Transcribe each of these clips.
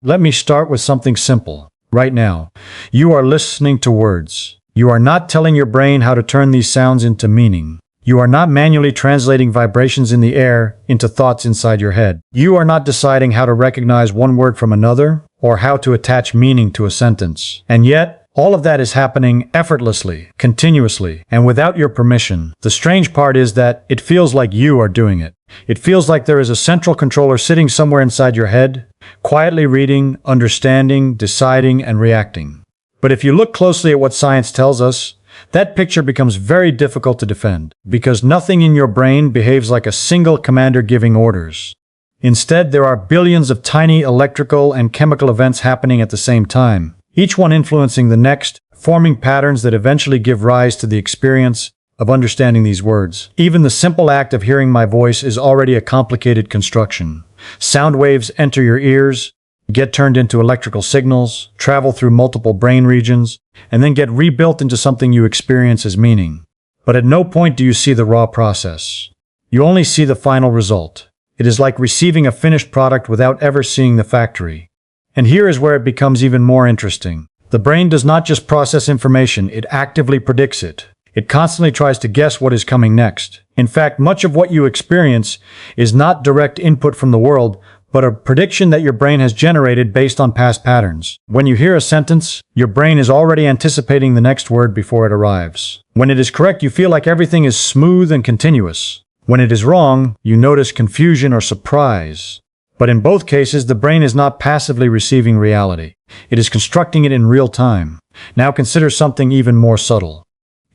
Let me start with something simple. Right now, you are listening to words. You are not telling your brain how to turn these sounds into meaning. You are not manually translating vibrations in the air into thoughts inside your head. You are not deciding how to recognize one word from another or how to attach meaning to a sentence. And yet, all of that is happening effortlessly, continuously, and without your permission. The strange part is that it feels like you are doing it. It feels like there is a central controller sitting somewhere inside your head, quietly reading, understanding, deciding, and reacting. But if you look closely at what science tells us, that picture becomes very difficult to defend, because nothing in your brain behaves like a single commander giving orders. Instead, there are billions of tiny electrical and chemical events happening at the same time, each one influencing the next, forming patterns that eventually give rise to the experience of understanding these words. Even the simple act of hearing my voice is already a complicated construction. Sound waves enter your ears, get turned into electrical signals, travel through multiple brain regions, and then get rebuilt into something you experience as meaning. But at no point do you see the raw process. You only see the final result. It is like receiving a finished product without ever seeing the factory. And here is where it becomes even more interesting. The brain does not just process information, it actively predicts it. It constantly tries to guess what is coming next. In fact, much of what you experience is not direct input from the world, but a prediction that your brain has generated based on past patterns. When you hear a sentence, your brain is already anticipating the next word before it arrives. When it is correct, you feel like everything is smooth and continuous. When it is wrong, you notice confusion or surprise. But in both cases, the brain is not passively receiving reality. It is constructing it in real time. Now consider something even more subtle.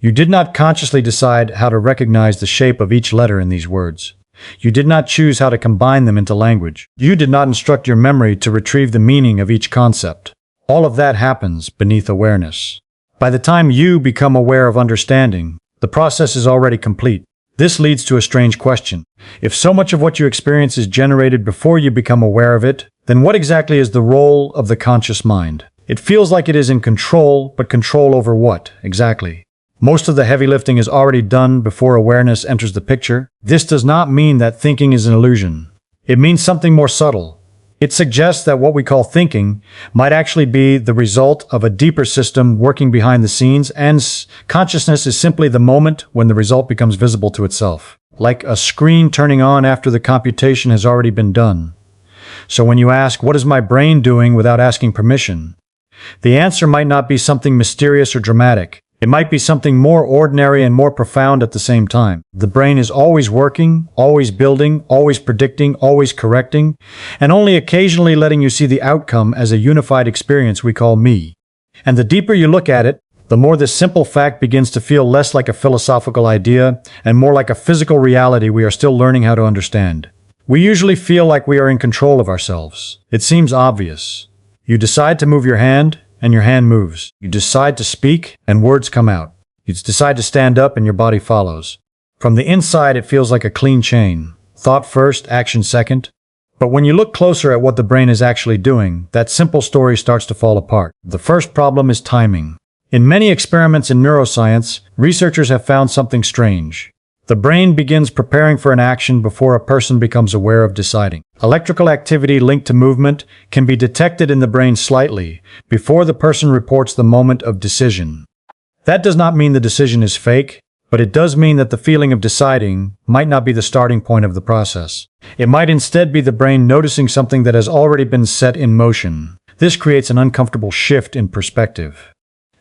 You did not consciously decide how to recognize the shape of each letter in these words. You did not choose how to combine them into language. You did not instruct your memory to retrieve the meaning of each concept. All of that happens beneath awareness. By the time you become aware of understanding, the process is already complete. This leads to a strange question. If so much of what you experience is generated before you become aware of it, then what exactly is the role of the conscious mind? It feels like it is in control, but control over what, exactly? Most of the heavy lifting is already done before awareness enters the picture. This does not mean that thinking is an illusion. It means something more subtle. It suggests that what we call thinking might actually be the result of a deeper system working behind the scenes, and consciousness is simply the moment when the result becomes visible to itself, like a screen turning on after the computation has already been done. So when you ask, what is my brain doing without asking permission? The answer might not be something mysterious or dramatic. It might be something more ordinary and more profound at the same time. The brain is always working, always building, always predicting, always correcting, and only occasionally letting you see the outcome as a unified experience we call me. And the deeper you look at it, the more this simple fact begins to feel less like a philosophical idea and more like a physical reality we are still learning how to understand. We usually feel like we are in control of ourselves. It seems obvious. You decide to move your hand, and your hand moves. You decide to speak, and words come out. You decide to stand up, and your body follows. From the inside, it feels like a clean chain. Thought first, action second. But when you look closer at what the brain is actually doing, that simple story starts to fall apart. The first problem is timing. In many experiments in neuroscience, researchers have found something strange. The brain begins preparing for an action before a person becomes aware of deciding. Electrical activity linked to movement can be detected in the brain slightly before the person reports the moment of decision. That does not mean the decision is fake, but it does mean that the feeling of deciding might not be the starting point of the process. It might instead be the brain noticing something that has already been set in motion. This creates an uncomfortable shift in perspective.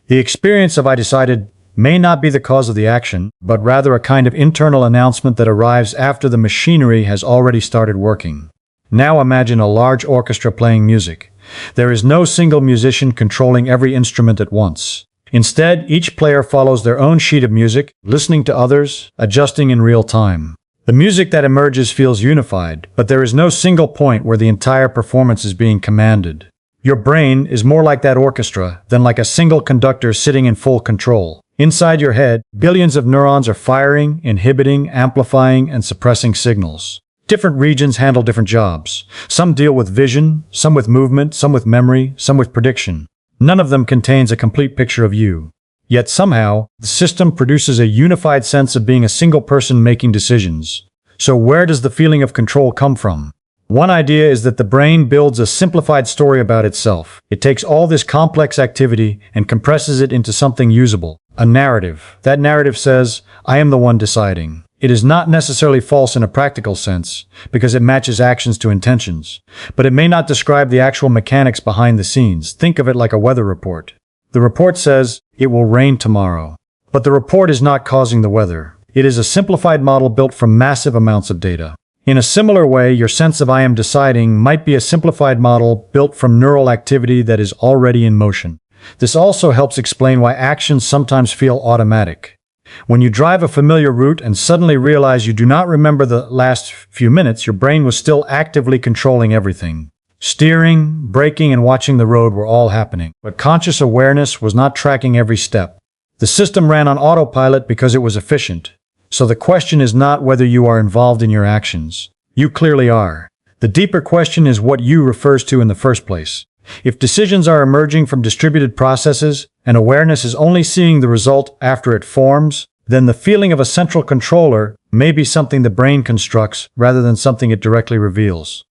The experience of "I decided" may not be the cause of the action, but rather a kind of internal announcement that arrives after the machinery has already started working. Now imagine a large orchestra playing music. There is no single musician controlling every instrument at once. Instead, each player follows their own sheet of music, listening to others, adjusting in real time. The music that emerges feels unified, but there is no single point where the entire performance is being commanded. Your brain is more like that orchestra than like a single conductor sitting in full control. Inside your head, billions of neurons are firing, inhibiting, amplifying, and suppressing signals. Different regions handle different jobs. Some deal with vision, some with movement, some with memory, some with prediction. None of them contains a complete picture of you. Yet somehow, the system produces a unified sense of being a single person making decisions. So where does the feeling of control come from? One idea is that the brain builds a simplified story about itself. It takes all this complex activity and compresses it into something usable, a narrative. That narrative says, I am the one deciding. It is not necessarily false in a practical sense, because it matches actions to intentions, but it may not describe the actual mechanics behind the scenes. Think of it like a weather report. The report says, it will rain tomorrow. But the report is not causing the weather. It is a simplified model built from massive amounts of data. In a similar way, your sense of I am deciding might be a simplified model built from neural activity that is already in motion. This also helps explain why actions sometimes feel automatic. When you drive a familiar route and suddenly realize you do not remember the last few minutes, your brain was still actively controlling everything. Steering, braking, and watching the road were all happening, but conscious awareness was not tracking every step. The system ran on autopilot because it was efficient. So the question is not whether you are involved in your actions. You clearly are. The deeper question is what you refers to in the first place. If decisions are emerging from distributed processes, and awareness is only seeing the result after it forms, then the feeling of a central controller may be something the brain constructs rather than something it directly reveals.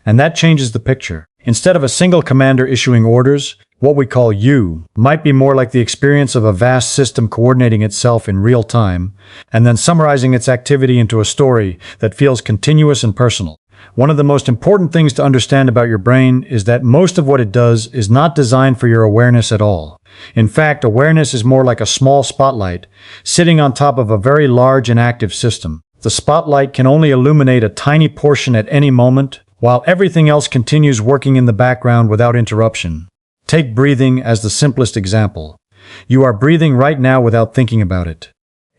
And that changes the picture. Instead of a single commander issuing orders, what we call you might be more like the experience of a vast system coordinating itself in real time, and then summarizing its activity into a story that feels continuous and personal. One of the most important things to understand about your brain is that most of what it does is not designed for your awareness at all. In fact, awareness is more like a small spotlight sitting on top of a very large and active system. The spotlight can only illuminate a tiny portion at any moment, while everything else continues working in the background without interruption. Take breathing as the simplest example. You are breathing right now without thinking about it.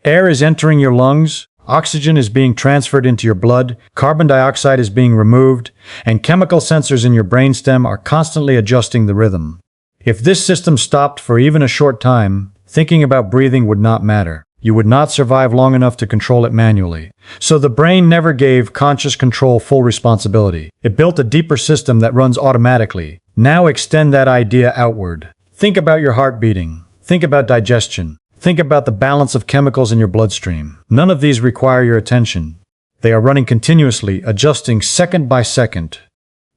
Air is entering your lungs, oxygen is being transferred into your blood, carbon dioxide is being removed, and chemical sensors in your brainstem are constantly adjusting the rhythm. If this system stopped for even a short time, thinking about breathing would not matter. You would not survive long enough to control it manually. So the brain never gave conscious control full responsibility. It built a deeper system that runs automatically. Now extend that idea outward. Think about your heart beating. Think about digestion. Think about the balance of chemicals in your bloodstream. None of these require your attention. They are running continuously, adjusting second by second,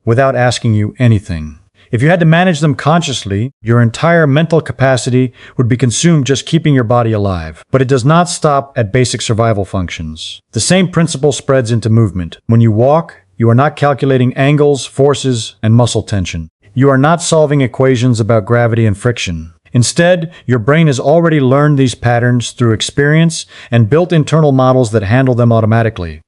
without asking you anything. If you had to manage them consciously, your entire mental capacity would be consumed just keeping your body alive. But it does not stop at basic survival functions. The same principle spreads into movement. When you walk, you are not calculating angles, forces, and muscle tension. You are not solving equations about gravity and friction. Instead, your brain has already learned these patterns through experience and built internal models that handle them automatically.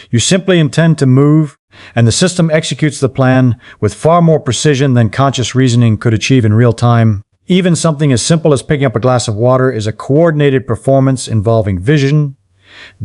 You simply intend to move, and the system executes the plan with far more precision than conscious reasoning could achieve in real time. Even something as simple as picking up a glass of water is a coordinated performance involving vision,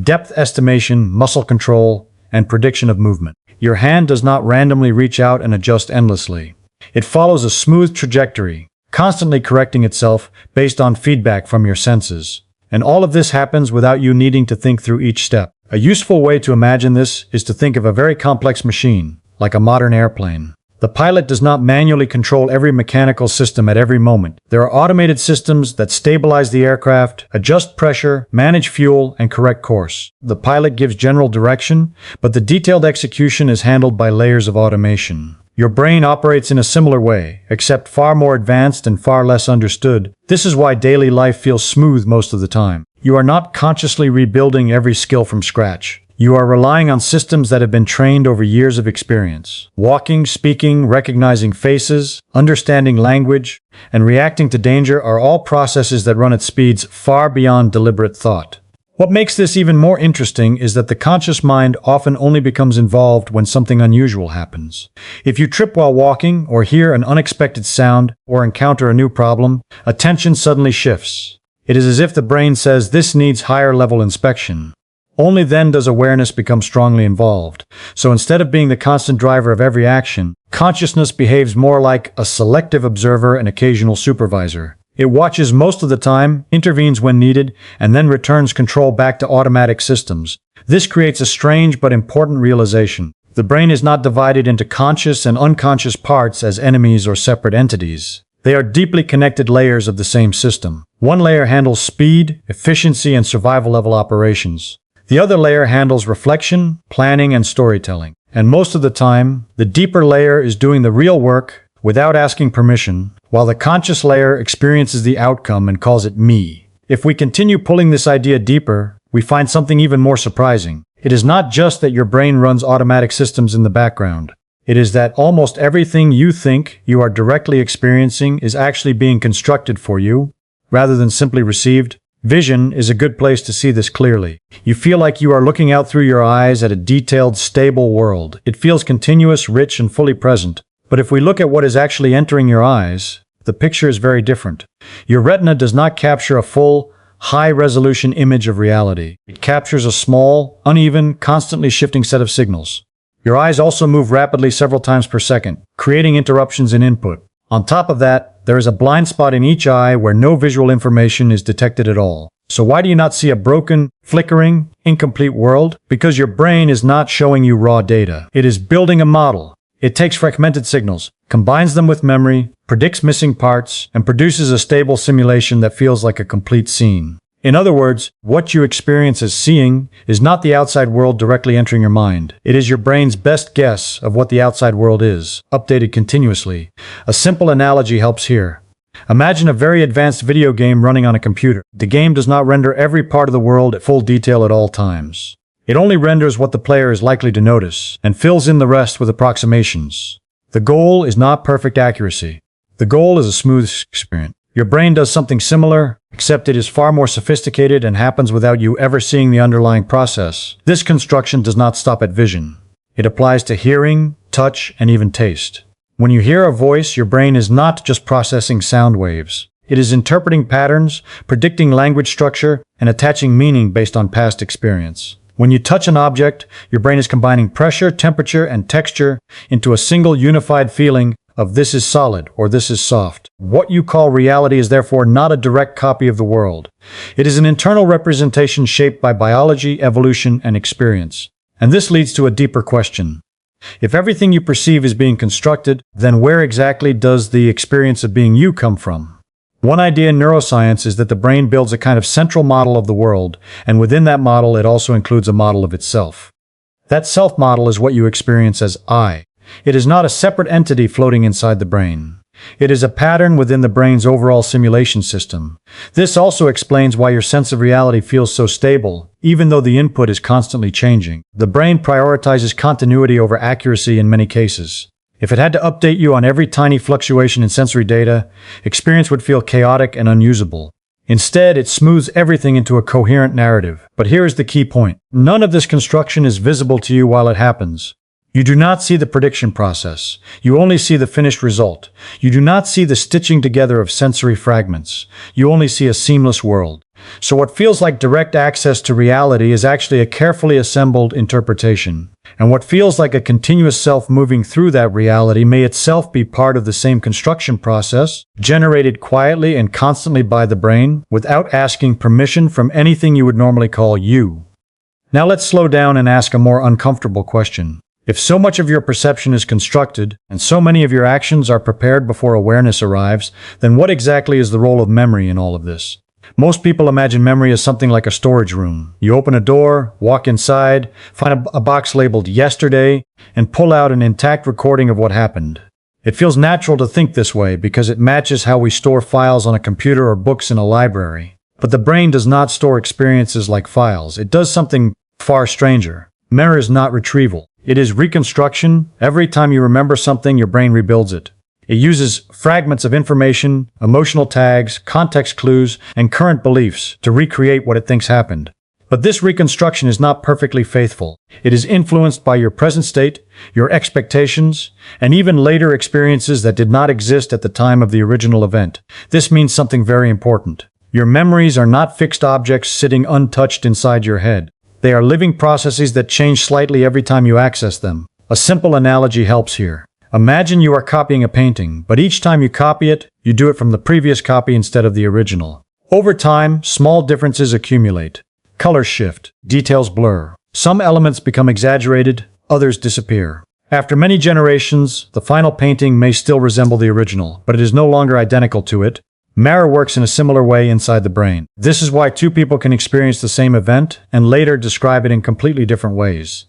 depth estimation, muscle control, and prediction of movement. Your hand does not randomly reach out and adjust endlessly. It follows a smooth trajectory, constantly correcting itself based on feedback from your senses. And all of this happens without you needing to think through each step. A useful way to imagine this is to think of a very complex machine, like a modern airplane. The pilot does not manually control every mechanical system at every moment. There are automated systems that stabilize the aircraft, adjust pressure, manage fuel, and correct course. The pilot gives general direction, but the detailed execution is handled by layers of automation. Your brain operates in a similar way, except far more advanced and far less understood. This is why daily life feels smooth most of the time. You are not consciously rebuilding every skill from scratch. You are relying on systems that have been trained over years of experience. Walking, speaking, recognizing faces, understanding language, and reacting to danger are all processes that run at speeds far beyond deliberate thought. What makes this even more interesting is that the conscious mind often only becomes involved when something unusual happens. If you trip while walking, or hear an unexpected sound, or encounter a new problem, attention suddenly shifts. It is as if the brain says this needs higher level inspection. Only then does awareness become strongly involved. So instead of being the constant driver of every action, consciousness behaves more like a selective observer and occasional supervisor. It watches most of the time, intervenes when needed, and then returns control back to automatic systems. This creates a strange but important realization. The brain is not divided into conscious and unconscious parts as enemies or separate entities. They are deeply connected layers of the same system. One layer handles speed, efficiency, and survival level operations. The other layer handles reflection, planning, and storytelling. And most of the time, the deeper layer is doing the real work without asking permission, while the conscious layer experiences the outcome and calls it me. If we continue pulling this idea deeper, we find something even more surprising. It is not just that your brain runs automatic systems in the background. It is that almost everything you think you are directly experiencing is actually being constructed for you, rather than simply received. Vision is a good place to see this clearly. You feel like you are looking out through your eyes at a detailed, stable world. It feels continuous, rich, and fully present. But if we look at what is actually entering your eyes, the picture is very different. Your retina does not capture a full, high-resolution image of reality. It captures a small, uneven, constantly shifting set of signals. Your eyes also move rapidly several times per second, creating interruptions in input. On top of that, there is a blind spot in each eye where no visual information is detected at all. So why do you not see a broken, flickering, incomplete world? Because your brain is not showing you raw data. It is building a model. It takes fragmented signals, combines them with memory, predicts missing parts, and produces a stable simulation that feels like a complete scene. In other words, what you experience as seeing is not the outside world directly entering your mind. It is your brain's best guess of what the outside world is, updated continuously. A simple analogy helps here. Imagine a very advanced video game running on a computer. The game does not render every part of the world at full detail at all times. It only renders what the player is likely to notice, and fills in the rest with approximations. The goal is not perfect accuracy. The goal is a smooth experience. Your brain does something similar, except it is far more sophisticated and happens without you ever seeing the underlying process. This construction does not stop at vision. It applies to hearing, touch, and even taste. When you hear a voice, your brain is not just processing sound waves. It is interpreting patterns, predicting language structure, and attaching meaning based on past experience. When you touch an object, your brain is combining pressure, temperature, and texture into a single unified feeling of this is solid or this is soft. What you call reality is therefore not a direct copy of the world. It is an internal representation shaped by biology, evolution, and experience. And this leads to a deeper question. If everything you perceive is being constructed, then where exactly does the experience of being you come from? One idea in neuroscience is that the brain builds a kind of central model of the world, and within that model it also includes a model of itself. That self-model is what you experience as I. It is not a separate entity floating inside the brain. It is a pattern within the brain's overall simulation system. This also explains why your sense of reality feels so stable, even though the input is constantly changing. The brain prioritizes continuity over accuracy in many cases. If it had to update you on every tiny fluctuation in sensory data, experience would feel chaotic and unusable. Instead, it smooths everything into a coherent narrative. But here is the key point. None of this construction is visible to you while it happens. You do not see the prediction process. You only see the finished result. You do not see the stitching together of sensory fragments. You only see a seamless world. So what feels like direct access to reality is actually a carefully assembled interpretation. And what feels like a continuous self moving through that reality may itself be part of the same construction process, generated quietly and constantly by the brain, without asking permission from anything you would normally call you. Now let's slow down and ask a more uncomfortable question. If so much of your perception is constructed, and so many of your actions are prepared before awareness arrives, then what exactly is the role of memory in all of this? Most people imagine memory as something like a storage room. You open a door, walk inside, find a box labeled yesterday, and pull out an intact recording of what happened. It feels natural to think this way because it matches how we store files on a computer or books in a library. But the brain does not store experiences like files. It does something far stranger. Memory is not retrieval. It is reconstruction. Every time you remember something, your brain rebuilds it. It uses fragments of information, emotional tags, context clues, and current beliefs to recreate what it thinks happened. But this reconstruction is not perfectly faithful. It is influenced by your present state, your expectations, and even later experiences that did not exist at the time of the original event. This means something very important. Your memories are not fixed objects sitting untouched inside your head. They are living processes that change slightly every time you access them. A simple analogy helps here. Imagine you are copying a painting, but each time you copy it, you do it from the previous copy instead of the original. Over time, small differences accumulate. Colors shift, details blur. Some elements become exaggerated, others disappear. After many generations, the final painting may still resemble the original, but it is no longer identical to it. Memory works in a similar way inside the brain. This is why two people can experience the same event and later describe it in completely different ways.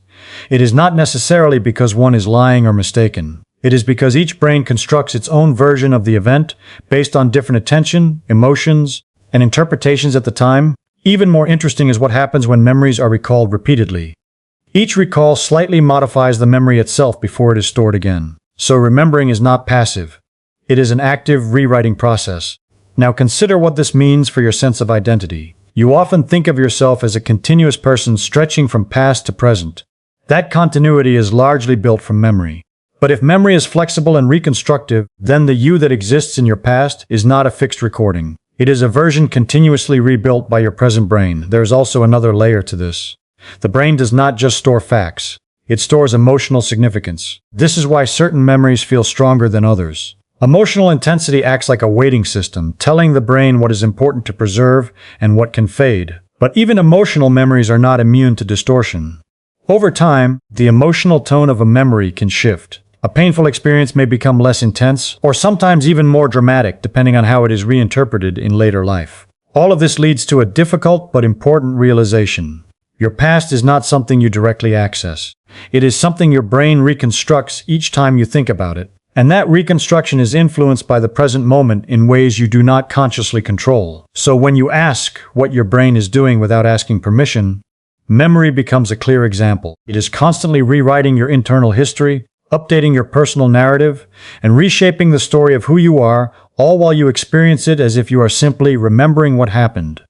It is not necessarily because one is lying or mistaken. It is because each brain constructs its own version of the event based on different attention, emotions, and interpretations at the time. Even more interesting is what happens when memories are recalled repeatedly. Each recall slightly modifies the memory itself before it is stored again. So remembering is not passive. It is an active rewriting process. Now consider what this means for your sense of identity. You often think of yourself as a continuous person stretching from past to present. That continuity is largely built from memory. But if memory is flexible and reconstructive, then the you that exists in your past is not a fixed recording. It is a version continuously rebuilt by your present brain. There is also another layer to this. The brain does not just store facts. It stores emotional significance. This is why certain memories feel stronger than others. Emotional intensity acts like a weighting system, telling the brain what is important to preserve and what can fade. But even emotional memories are not immune to distortion. Over time, the emotional tone of a memory can shift. A painful experience may become less intense, or sometimes even more dramatic, depending on how it is reinterpreted in later life. All of this leads to a difficult but important realization. Your past is not something you directly access. It is something your brain reconstructs each time you think about it. And that reconstruction is influenced by the present moment in ways you do not consciously control. So when you ask what your brain is doing without asking permission, memory becomes a clear example. It is constantly rewriting your internal history, updating your personal narrative, and reshaping the story of who you are, all while you experience it as if you are simply remembering what happened.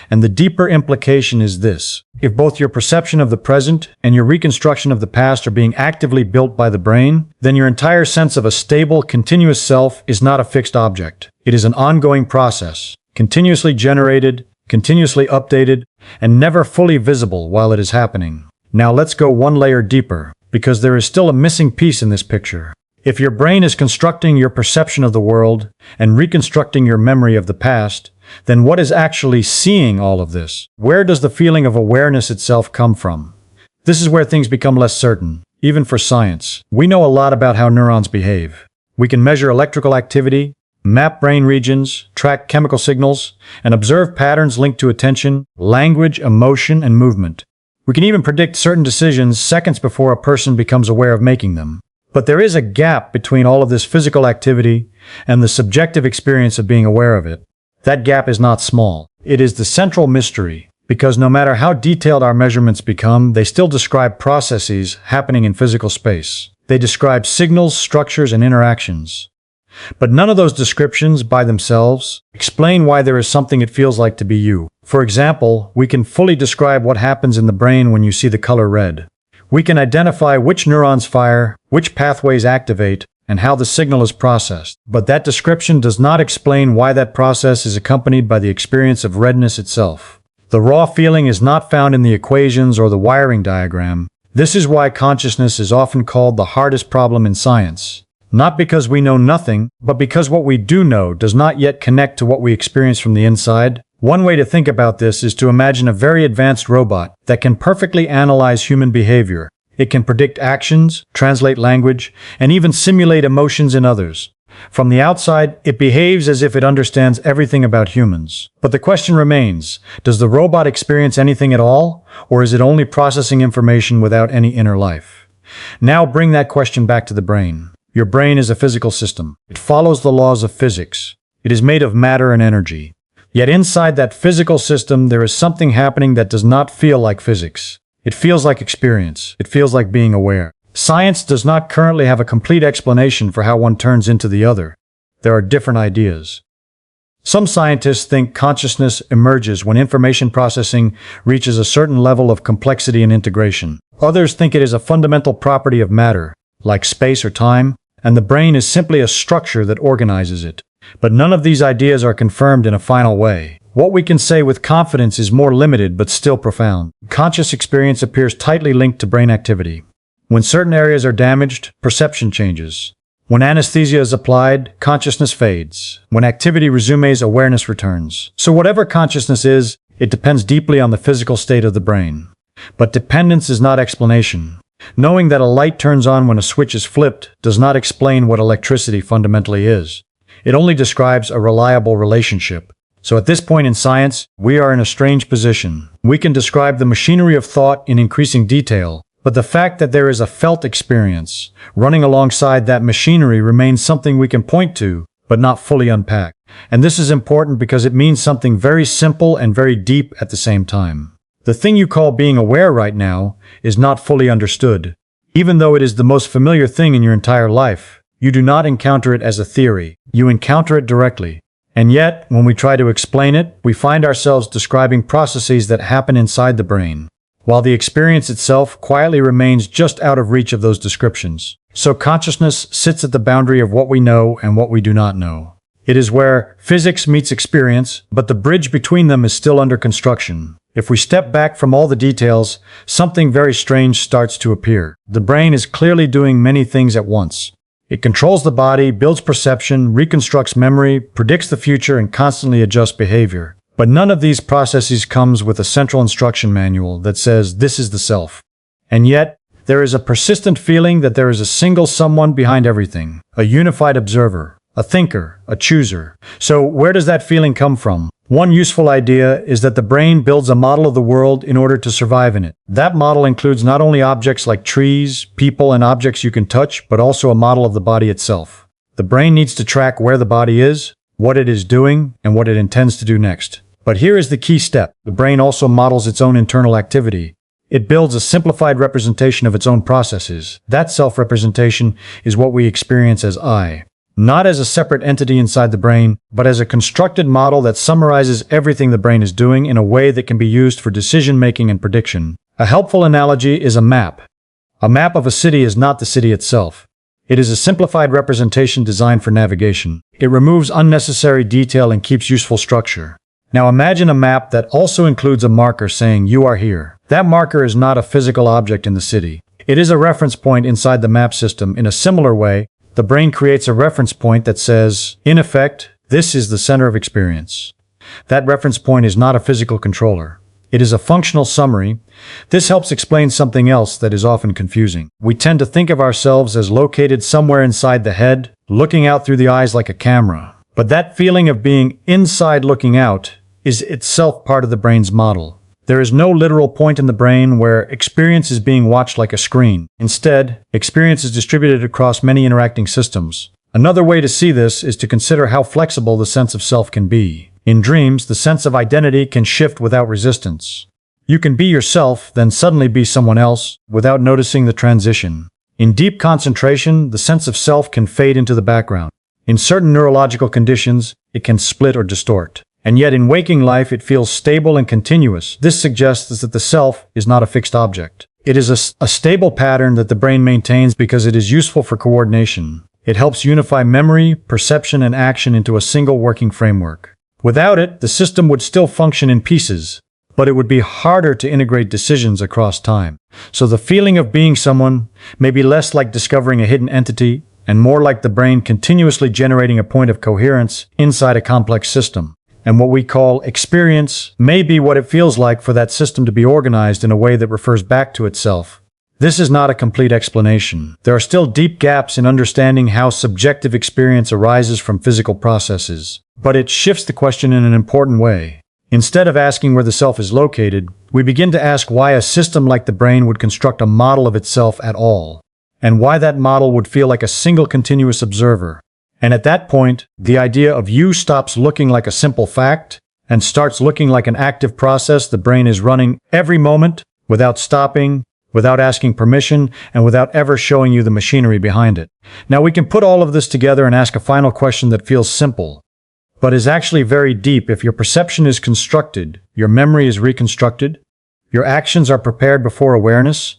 And the deeper implication is this: if both your perception of the present and your reconstruction of the past are being actively built by the brain, then your entire sense of a stable, continuous self is not a fixed object. It is an ongoing process, continuously generated, continuously updated, and never fully visible while it is happening. Now let's go one layer deeper, because there is still a missing piece in this picture. If your brain is constructing your perception of the world and reconstructing your memory of the past, then what is actually seeing all of this? Where does the feeling of awareness itself come from? This is where things become less certain, even for science. We know a lot about how neurons behave. We can measure electrical activity, map brain regions, track chemical signals, and observe patterns linked to attention, language, emotion, and movement. We can even predict certain decisions seconds before a person becomes aware of making them. But there is a gap between all of this physical activity and the subjective experience of being aware of it. That gap is not small. It is the central mystery, because no matter how detailed our measurements become, they still describe processes happening in physical space. They describe signals, structures, and interactions. But none of those descriptions, by themselves, explain why there is something it feels like to be you. For example, we can fully describe what happens in the brain when you see the color red. We can identify which neurons fire, which pathways activate, and how the signal is processed. But that description does not explain why that process is accompanied by the experience of redness itself. The raw feeling is not found in the equations or the wiring diagram. This is why consciousness is often called the hardest problem in science. Not because we know nothing, but because what we do know does not yet connect to what we experience from the inside. One way to think about this is to imagine a very advanced robot that can perfectly analyze human behavior. It can predict actions, translate language, and even simulate emotions in others. From the outside, it behaves as if it understands everything about humans. But the question remains, does the robot experience anything at all, or is it only processing information without any inner life? Now bring that question back to the brain. Your brain is a physical system. It follows the laws of physics. It is made of matter and energy. Yet inside that physical system, there is something happening that does not feel like physics. It feels like experience. It feels like being aware. Science does not currently have a complete explanation for how one turns into the other. There are different ideas. Some scientists think consciousness emerges when information processing reaches a certain level of complexity and integration. Others think it is a fundamental property of matter, like space or time, and the brain is simply a structure that organizes it. But none of these ideas are confirmed in a final way. What we can say with confidence is more limited but still profound. Conscious experience appears tightly linked to brain activity. When certain areas are damaged, perception changes. When anesthesia is applied, consciousness fades. When activity resumes, awareness returns. So whatever consciousness is, it depends deeply on the physical state of the brain. But dependence is not explanation. Knowing that a light turns on when a switch is flipped does not explain what electricity fundamentally is. It only describes a reliable relationship. So at this point in science, we are in a strange position. We can describe the machinery of thought in increasing detail, But the fact that there is a felt experience running alongside that machinery remains something we can point to, but not fully unpack. And this is important because it means something very simple and very deep at the same time. The thing you call being aware right now is not fully understood. Even though it is the most familiar thing in your entire life, you do not encounter it as a theory. You encounter it directly. And yet, when we try to explain it, we find ourselves describing processes that happen inside the brain, while the experience itself quietly remains just out of reach of those descriptions. So consciousness sits at the boundary of what we know and what we do not know. It is where physics meets experience, but the bridge between them is still under construction. If we step back from all the details, something very strange starts to appear. The brain is clearly doing many things at once. It controls the body, builds perception, reconstructs memory, predicts the future, and constantly adjusts behavior. But none of these processes comes with a central instruction manual that says this is the self. And yet, there is a persistent feeling that there is a single someone behind everything, a unified observer, a thinker, a chooser. So where does that feeling come from? One useful idea is that the brain builds a model of the world in order to survive in it. That model includes not only objects like trees, people, and objects you can touch, but also a model of the body itself. The brain needs to track where the body is, what it is doing, and what it intends to do next. But here is the key step. The brain also models its own internal activity. It builds a simplified representation of its own processes. That self-representation is what we experience as I. Not as a separate entity inside the brain, but as a constructed model that summarizes everything the brain is doing in a way that can be used for decision-making and prediction. A helpful analogy is a map. A map of a city is not the city itself. It is a simplified representation designed for navigation. It removes unnecessary detail and keeps useful structure. Now imagine a map that also includes a marker saying you are here. That marker is not a physical object in the city. It is a reference point inside the map system. In a similar way, the brain creates a reference point that says, in effect, this is the center of experience. That reference point is not a physical controller. It is a functional summary. This helps explain something else that is often confusing. We tend to think of ourselves as located somewhere inside the head, looking out through the eyes like a camera. But that feeling of being inside looking out is itself part of the brain's model. There is no literal point in the brain where experience is being watched like a screen. Instead, experience is distributed across many interacting systems. Another way to see this is to consider how flexible the sense of self can be. In dreams, the sense of identity can shift without resistance. You can be yourself, then suddenly be someone else, without noticing the transition. In deep concentration, the sense of self can fade into the background. In certain neurological conditions, it can split or distort. And yet in waking life, it feels stable and continuous. This suggests that the self is not a fixed object. It is a stable pattern that the brain maintains because it is useful for coordination. It helps unify memory, perception, and action into a single working framework. Without it, the system would still function in pieces, but it would be harder to integrate decisions across time. So the feeling of being someone may be less like discovering a hidden entity and more like the brain continuously generating a point of coherence inside a complex system. And what we call experience may be what it feels like for that system to be organized in a way that refers back to itself. This is not a complete explanation. There are still deep gaps in understanding how subjective experience arises from physical processes. But it shifts the question in an important way. Instead of asking where the self is located, we begin to ask why a system like the brain would construct a model of itself at all, and why that model would feel like a single continuous observer. And at that point, the idea of you stops looking like a simple fact and starts looking like an active process the brain is running every moment without stopping, without asking permission, and without ever showing you the machinery behind it. Now we can put all of this together and ask a final question that feels simple, but is actually very deep. If your perception is constructed, your memory is reconstructed, your actions are prepared before awareness,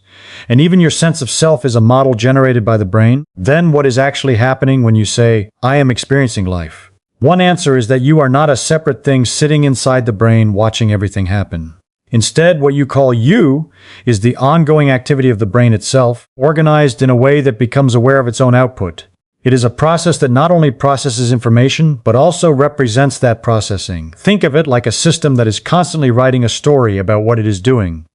and even your sense of self is a model generated by the brain, then what is actually happening when you say, I am experiencing life? One answer is that you are not a separate thing sitting inside the brain watching everything happen. Instead, what you call you is the ongoing activity of the brain itself, organized in a way that becomes aware of its own output. It is a process that not only processes information, but also represents that processing. Think of it like a system that is constantly writing a story about what it is doing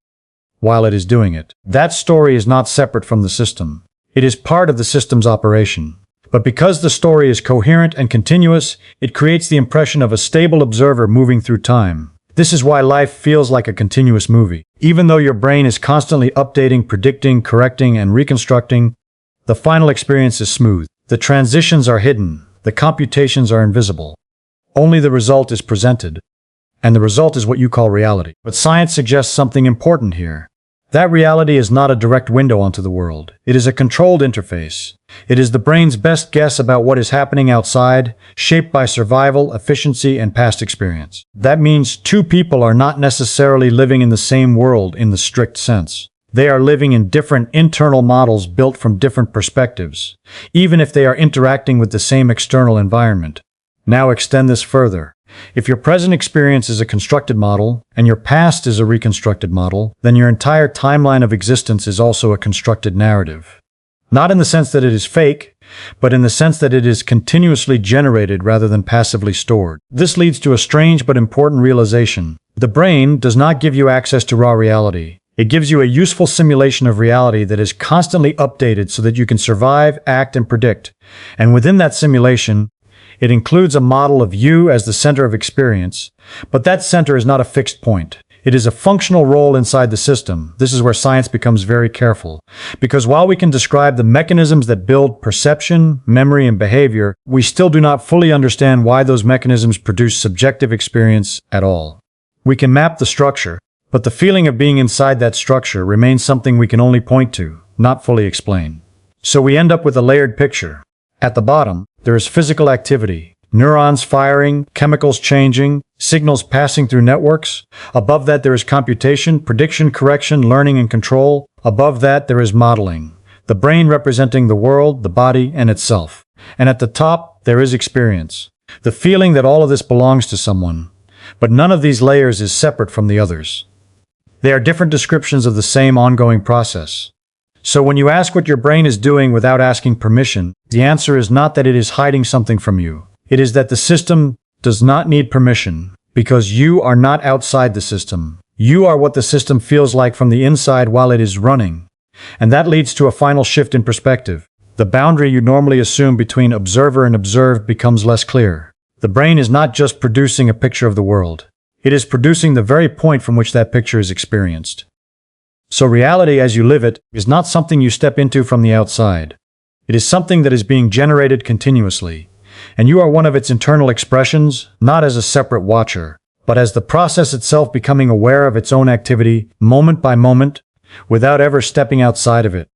while it is doing it. That story is not separate from the system. It is part of the system's operation. But because the story is coherent and continuous, it creates the impression of a stable observer moving through time. This is why life feels like a continuous movie. Even though your brain is constantly updating, predicting, correcting, and reconstructing, the final experience is smooth. The transitions are hidden. The computations are invisible. Only the result is presented. And the result is what you call reality. But science suggests something important here. That reality is not a direct window onto the world. It is a controlled interface. It is the brain's best guess about what is happening outside, shaped by survival, efficiency, and past experience. That means two people are not necessarily living in the same world in the strict sense. They are living in different internal models built from different perspectives, even if they are interacting with the same external environment. Now extend this further. If your present experience is a constructed model, and your past is a reconstructed model, then your entire timeline of existence is also a constructed narrative. Not in the sense that it is fake, but in the sense that it is continuously generated rather than passively stored. This leads to a strange but important realization. The brain does not give you access to raw reality. It gives you a useful simulation of reality that is constantly updated so that you can survive, act, and predict. And within that simulation, it includes a model of you as the center of experience, but that center is not a fixed point. It is a functional role inside the system. This is where science becomes very careful. Because while we can describe the mechanisms that build perception, memory, and behavior, we still do not fully understand why those mechanisms produce subjective experience at all. We can map the structure, but the feeling of being inside that structure remains something we can only point to, not fully explain. So we end up with a layered picture. At the bottom, there is physical activity, neurons firing, chemicals changing, signals passing through networks. Above that, there is computation, prediction, correction, learning, and control. Above that, there is modeling, the brain representing the world, the body, and itself. And at the top, there is experience, the feeling that all of this belongs to someone. But none of these layers is separate from the others. They are different descriptions of the same ongoing process. So when you ask what your brain is doing without asking permission, the answer is not that it is hiding something from you. It is that the system does not need permission, because you are not outside the system. You are what the system feels like from the inside while it is running. And that leads to a final shift in perspective. The boundary you normally assume between observer and observed becomes less clear. The brain is not just producing a picture of the world. It is producing the very point from which that picture is experienced. So reality as you live it is not something you step into from the outside. It is something that is being generated continuously, and you are one of its internal expressions, not as a separate watcher, but as the process itself becoming aware of its own activity, moment by moment, without ever stepping outside of it.